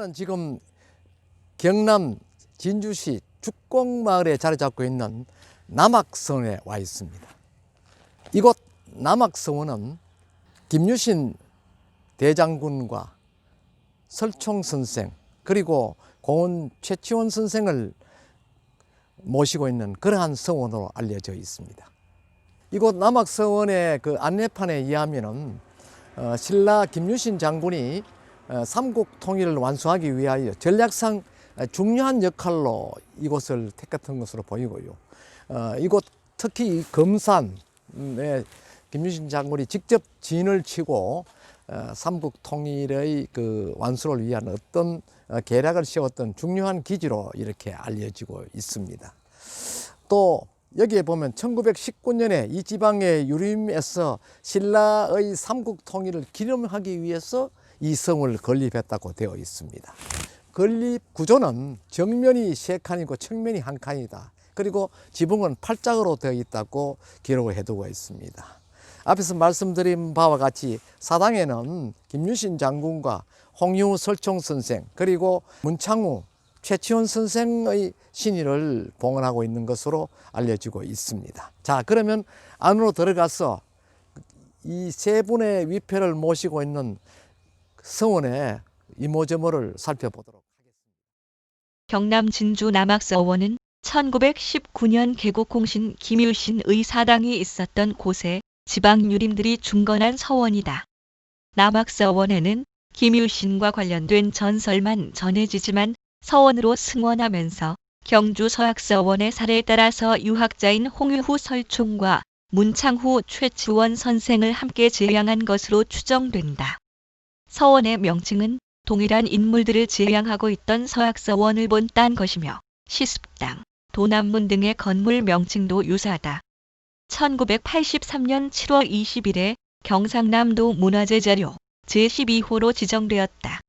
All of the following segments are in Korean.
저는 지금 경남 진주시 죽곡마을에 자리 잡고 있는 남악성에 와 있습니다. 이곳 남악성은 김유신 대장군과 설총 선생 그리고 고은 최치원 선생을 모시고 있는 그러한 성원으로 알려져 있습니다. 이곳 남악성원의 그 안내판에 의하면은 신라 김유신 장군이 삼국 통일을 완수하기 위하여 전략상 중요한 역할로 이곳을 택했던 것으로 보이고요. 이곳 특히 금산에 김유신 장군이 직접 진을 치고 삼국 통일의 그 완수를 위한 어떤 계략을 세웠던 중요한 기지로 이렇게 알려지고 있습니다. 또 여기에 보면 1919년에 이 지방의 유림에서 신라의 삼국 통일을 기념하기 위해서 이 성을 건립했다고 되어 있습니다. 건립 구조는 정면이 3칸이고 측면이 1칸이다. 그리고 지붕은 8장으로 되어 있다고 기록을 해두고 있습니다. 앞에서 말씀드린 바와 같이 사당에는 김유신 장군과 홍유 설총 선생 그리고 문창후 최치원 선생의 신의를 봉헌하고 있는 것으로 알려지고 있습니다. 자, 그러면 안으로 들어가서 이 3분의 위패를 모시고 있는 성원의 이모저모를 살펴보도록 하겠습니다. 경남 진주 남악서원은 1919년 개국공신 김유신의 사당이 있었던 곳에 지방 유림들이 중건한 서원이다. 남악서원에는 김유신과 관련된 전설만 전해지지만 서원으로 승원하면서 경주 서학서원의 사례에 따라서 유학자인 홍유후 설총과 문창후 최치원 선생을 함께 제양한 것으로 추정된다. 서원의 명칭은 동일한 인물들을 제양하고 있던 서학서원을 본딴 것이며 시습당, 도남문 등의 건물 명칭도 유사하다. 1983년 7월 20일에 경상남도 문화재자료 제12호로 지정되었다.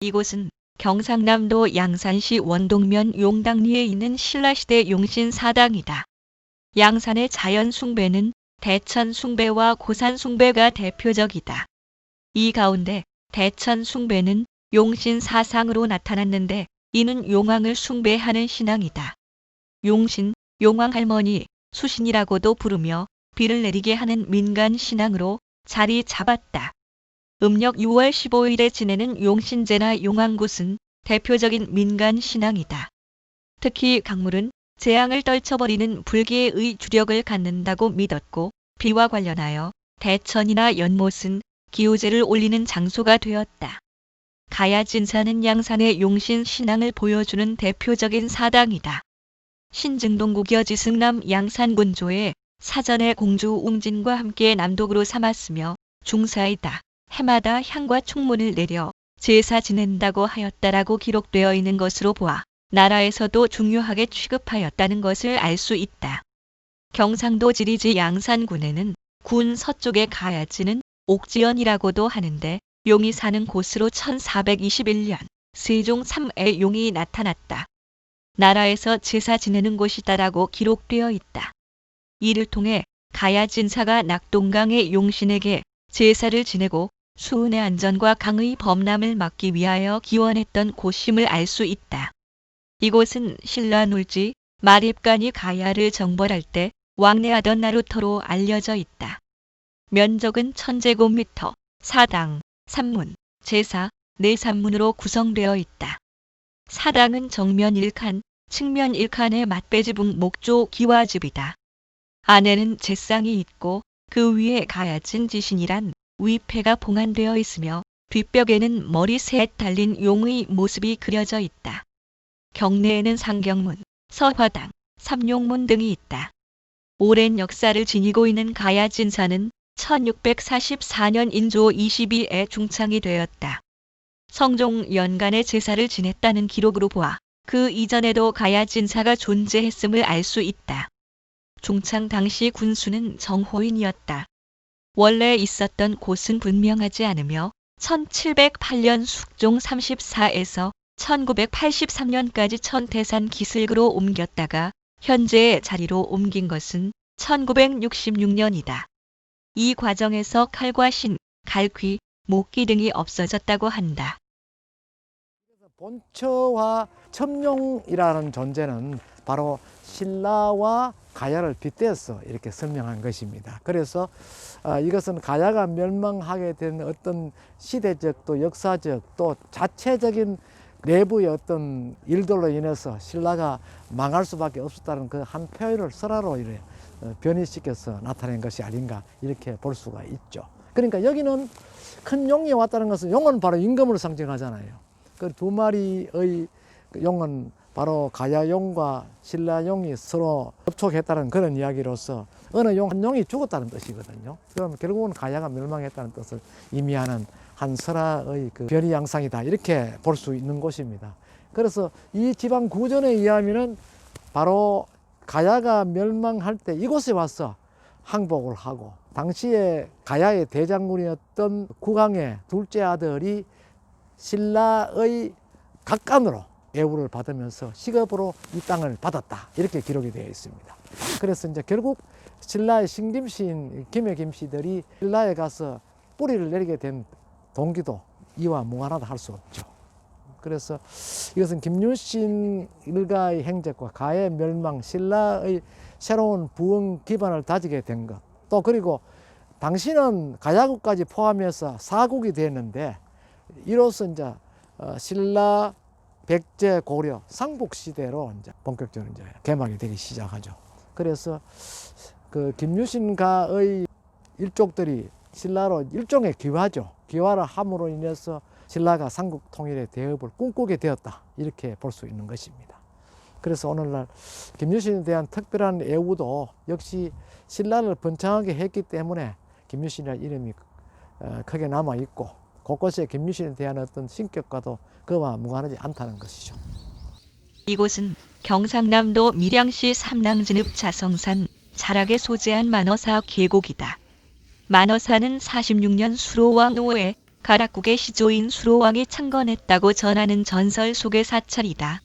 이곳은 경상남도 양산시 원동면 용당리에 있는 신라시대 용신사당이다. 양산의 자연 숭배는 대천 숭배와 고산 숭배가 대표적이다. 이 가운데 대천 숭배는 용신 사상으로 나타났는데 이는 용왕을 숭배하는 신앙이다. 용신, 용왕 할머니, 수신이라고도 부르며 비를 내리게 하는 민간 신앙으로 자리 잡았다. 음력 6월 15일에 지내는 용신제나 용왕굿은 대표적인 민간 신앙이다. 특히 강물은 재앙을 떨쳐버리는 불개의 주력을 갖는다고 믿었고 비와 관련하여 대천이나 연못은 기호제를 올리는 장소가 되었다. 가야진사는 양산의 용신 신앙을 보여주는 대표적인 사당이다. 신증동 구겨지 승남 양산군조에 사전에 공주 웅진과 함께 남독으로 삼았으며 중사이다. 해마다 향과 총문을 내려 제사 지낸다고 하였다라고 기록되어 있는 것으로 보아 나라에서도 중요하게 취급하였다는 것을 알 수 있다. 경상도 지리지 양산군에는 군 서쪽의 가야지는 옥지연이라고도 하는데 용이 사는 곳으로 1421년 세종 3에 용이 나타났다. 나라에서 제사 지내는 곳이다라고 기록되어 있다. 이를 통해 가야진사가 낙동강의 용신에게 제사를 지내고 수은의 안전과 강의 범람을 막기 위하여 기원했던 곳임을 알 수 있다. 이곳은 신라 놀지 마립간이 가야를 정벌할 때 왕래하던 나루터로 알려져 있다. 면적은 1000제곱미터, 사당, 산문, 제사, 내산문으로 구성되어 있다. 사당은 정면 1칸, 측면 1칸의 맞배지붕 목조 기와집이다. 안에는 제상이 있고 그 위에 가야진 지신이란 위패가 봉안되어 있으며 뒷벽에는 머리 셋 달린 용의 모습이 그려져 있다. 경내에는 상경문, 서화당, 삼용문 등이 있다. 오랜 역사를 지니고 있는 가야진사는 1644년 인조 22에 중창이 되었다. 성종 연간에 제사를 지냈다는 기록으로 보아 그 이전에도 가야진사가 존재했음을 알 수 있다. 중창 당시 군수는 정호인이었다. 원래 있었던 곳은 분명하지 않으며 1708년 숙종 34에서 1983년까지 천태산 기슭으로 옮겼다가 현재의 자리로 옮긴 것은 1966년이다. 이 과정에서 칼과 신, 갈퀴, 목기 등이 없어졌다고 한다. 본처와 첨룡이라는 존재는 바로 신라와 가야를 빗대어서 이렇게 설명한 것입니다. 그래서 이것은 가야가 멸망하게 된 어떤 시대적 또 역사적 또 자체적인 내부의 어떤 일들로 인해서 신라가 망할 수밖에 없었다는 그 한 표현을 설화로 이렇게 변이시켜서 나타낸 것이 아닌가 이렇게 볼 수가 있죠. 그러니까 여기는 큰 용이 왔다는 것은 용은 바로 임금을 상징하잖아요. 그 두 마리의 용은 바로 가야용과 신라용이 서로 접촉했다는 그런 이야기로서 어느 용 한 용이 죽었다는 뜻이거든요. 그럼 결국은 가야가 멸망했다는 뜻을 의미하는 한 설화의 그 변이 양상이다 이렇게 볼 수 있는 곳입니다. 그래서 이 지방 구전에 의하면은 바로 가야가 멸망할 때 이곳에 와서 항복을 하고 당시에 가야의 대장군이었던 국왕의 둘째 아들이 신라의 각간으로 애우를 받으면서 시급으로 이 땅을 받았다 이렇게 기록이 되어 있습니다. 그래서 이제 결국 신라의 신김씨인 김해 김씨들이 신라에 가서 뿌리를 내리게 된 동기도 이와 무관하다 할 수 없죠. 그래서 이것은 김유신 일가의 행적과 가의 멸망, 신라의 새로운 부흥 기반을 다지게 된 것, 또 그리고 당시는 가야국까지 포함해서 4국이 됐는데 이로써 이제 신라, 백제, 고려, 삼국 시대로 이제 본격적으로 이제 개막이 되기 시작하죠. 그래서 그 김유신가의 일족들이 신라로 일종의 귀화죠. 귀화를 함으로 인해서 신라가 삼국 통일의 대업을 꿈꾸게 되었다 이렇게 볼 수 있는 것입니다. 그래서 오늘날 김유신에 대한 특별한 애우도 역시 신라를 번창하게 했기 때문에 김유신이라는 이름이 크게 남아 있고 곳곳에 김유신에 대한 어떤 신격과도 그와 무관하지 않다는 것이죠. 이곳은 경상남도 밀양시 삼랑진읍 자성산 자락에 소재한 만어사 계곡이다. 만어사는 46년 수로왕 후에 가락국의 시조인 수로왕이 창건했다고 전하는 전설 속의 사찰이다.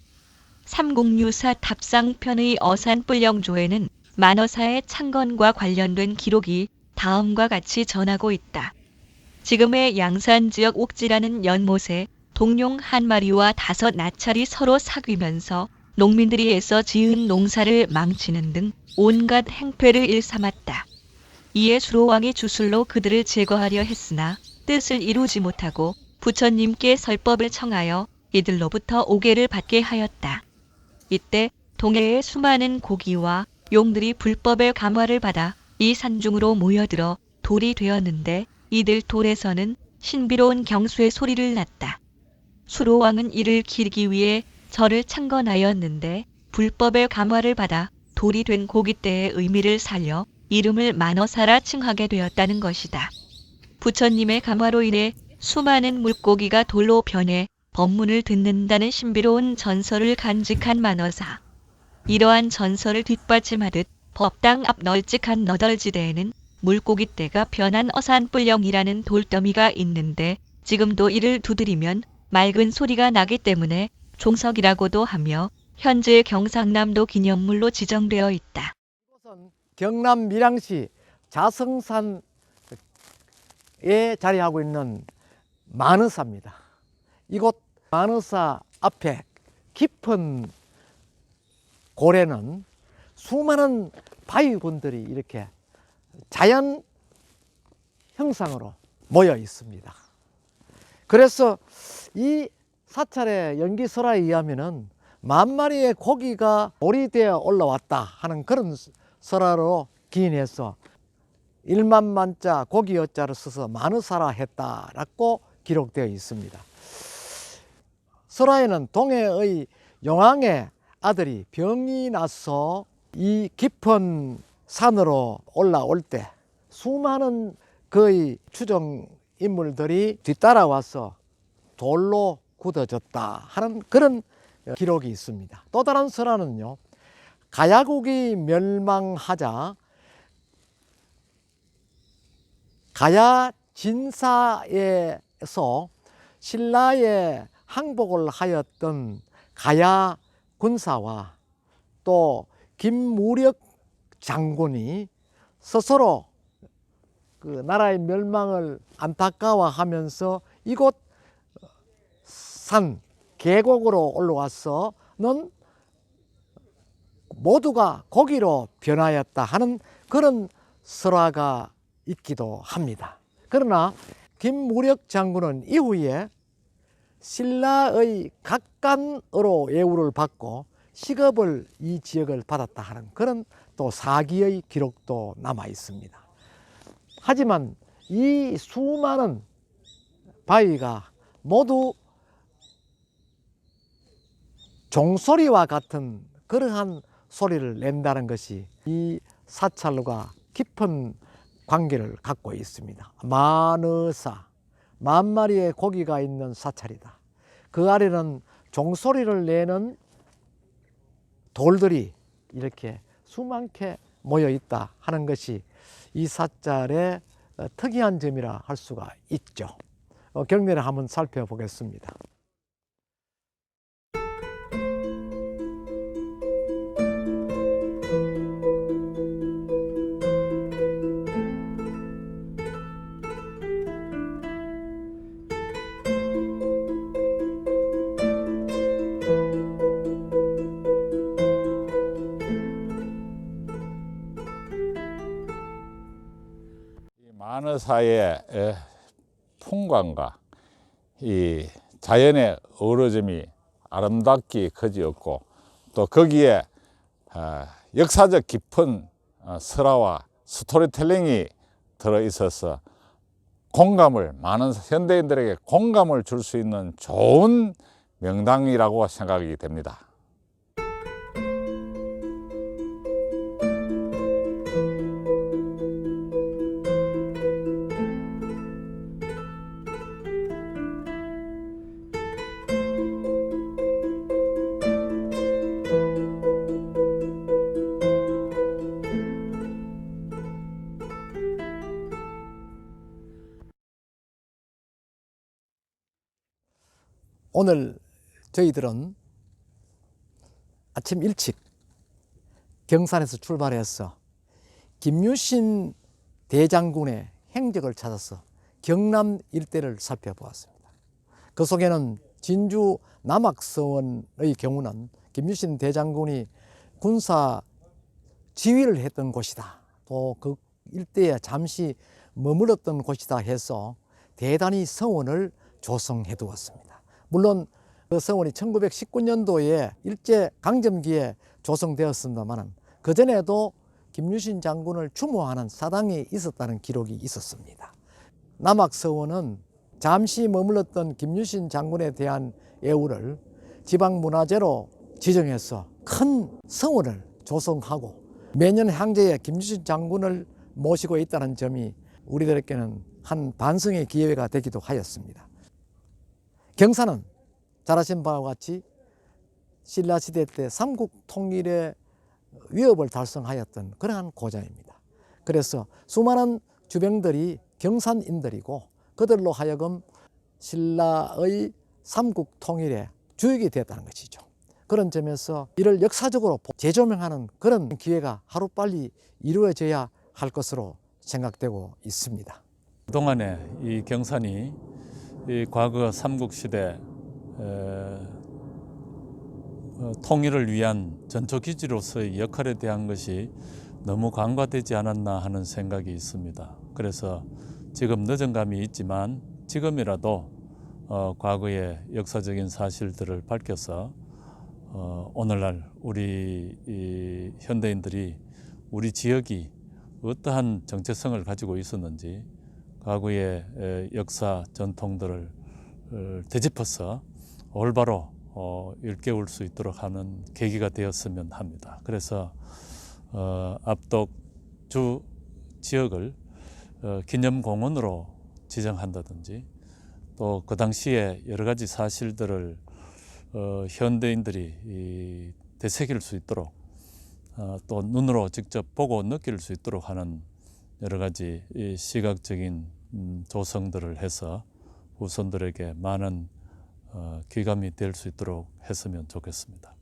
삼국유사 탑상편의 어산불령조에는 만어사의 창건과 관련된 기록이 다음과 같이 전하고 있다. 지금의 양산 지역 옥지라는 연못에 동룡 한 마리와 5 나찰이 서로 사귀면서 농민들이 애써 지은 농사를 망치는 등 온갖 행패를 일삼았다. 이에 수로왕이 주술로 그들을 제거하려 했으나 뜻을 이루지 못하고 부처님께 설법을 청하여 이들로부터 오개를 받게 하였다. 이때 동해의 수많은 고기와 용들이 불법의 감화를 받아 이 산중으로 모여들어 돌이 되었는데 이들 돌에서는 신비로운 경수의 소리를 났다. 수로왕은 이를 기리기 위해 절을 창건하였는데 불법의 감화를 받아 돌이 된 고깃대의 의미를 살려 이름을 만어사라 칭하게 되었다는 것이다. 부처님의 감화로 인해 수많은 물고기가 돌로 변해 법문을 듣는다는 신비로운 전설을 간직한 만어사. 이러한 전설을 뒷받침하듯 법당 앞 널찍한 너덜지대에는 물고깃대가 변한 어산불령이라는 돌더미가 있는데 지금도 이를 두드리면 맑은 소리가 나기 때문에 종석이라고도 하며 현재 경상남도 기념물로 지정되어 있다. 이곳은 경남 밀양시 자성산에 자리하고 있는 만어사입니다. 이곳 만어사 앞에 깊은 고래는 수많은 바위군들이 이렇게 자연 형상으로 모여 있습니다. 그래서 이 사찰의 연기설화에 의하면은 10,000마리의 고기가 오리되어 올라왔다 하는 그런 설화로 기인해서 10,000,000자 고기 여자를 써서 만어사라 했다라고 기록되어 있습니다. 설화에는 동해의 용왕의 아들이 병이 나서 이 깊은 산으로 올라올 때 수많은 그의 추정 인물들이 뒤따라와서 돌로 굳어졌다 하는 그런 기록이 있습니다. 또 다른 설화는요, 가야국이 멸망하자 가야 진사에서 신라에 항복을 하였던 가야 군사와 또 김무력 장군이 스스로 그 나라의 멸망을 안타까워하면서 이곳 산 계곡으로 올라와서는 모두가 고기로 변하였다 하는 그런 설화가 있기도 합니다. 그러나 김무력 장군은 이후에 신라의 각간으로 예우를 받고 시급을 이 지역을 받았다 하는 그런 또 사기의 기록도 남아 있습니다. 하지만 이 수많은 바위가 모두 종소리와 같은 그러한 소리를 낸다는 것이 이 사찰과 깊은 관계를 갖고 있습니다. 만어사, 10,000마리의 고기가 있는 사찰이다. 그 아래는 종소리를 내는 돌들이 이렇게 수많게 모여 있다 하는 것이 이 사찰의 특이한 점이라 할 수가 있죠. 경례를 한번 살펴보겠습니다. 만어사의 풍광과 이 자연의 어우러짐이 아름답게 커지었고 또 거기에 역사적 깊은 설화와 스토리텔링이 들어있어서 많은 현대인들에게 공감을 줄 수 있는 좋은 명당이라고 생각이 됩니다. 오늘 저희들은 아침 일찍 경산에서 출발해서 김유신 대장군의 행적을 찾아서 경남 일대를 살펴보았습니다. 그 속에는 진주 남악서원의 경우는 김유신 대장군이 군사 지휘를 했던 곳이다. 또 그 일대에 잠시 머물렀던 곳이다 해서 대단히 서원을 조성해 두었습니다. 물론 그 서원이 1919년도에 일제강점기에 조성되었습니다만 그전에도 김유신 장군을 추모하는 사당이 있었다는 기록이 있었습니다. 남악서원은 잠시 머물렀던 김유신 장군에 대한 예우를 지방문화재로 지정해서 큰 성원을 조성하고 매년 항제에 김유신 장군을 모시고 있다는 점이 우리들에게는 한 반성의 기회가 되기도 하였습니다. 경산은 잘 아시는 바와 같이 신라시대 때 삼국 통일의 위협을 달성하였던 그러한 고장입니다. 그래서 수많은 주병들이 경산인들이고 그들로 하여금 신라의 삼국 통일의 주역이 되었다는 것이죠. 그런 점에서 이를 역사적으로 재조명하는 그런 기회가 하루빨리 이루어져야 할 것으로 생각되고 있습니다. 그동안에 이 경산이 이 과거 삼국시대 통일을 위한 전초기지로서의 역할에 대한 것이 너무 간과되지 않았나 하는 생각이 있습니다. 그래서 지금 늦은 감이 있지만 지금이라도 과거의 역사적인 사실들을 밝혀서 오늘날 우리 현대인들이 우리 지역이 어떠한 정체성을 가지고 있었는지 과거의 역사 전통들을 되짚어서 올바로 일깨울 수 있도록 하는 계기가 되었으면 합니다. 그래서 압독 주 지역을 기념공원으로 지정한다든지 또 그 당시에 여러 가지 사실들을 현대인들이 되새길 수 있도록 또 눈으로 직접 보고 느낄 수 있도록 하는 여러 가지 시각적인 조성들을 해서 후손들에게 많은 귀감이 될 수 있도록 했으면 좋겠습니다.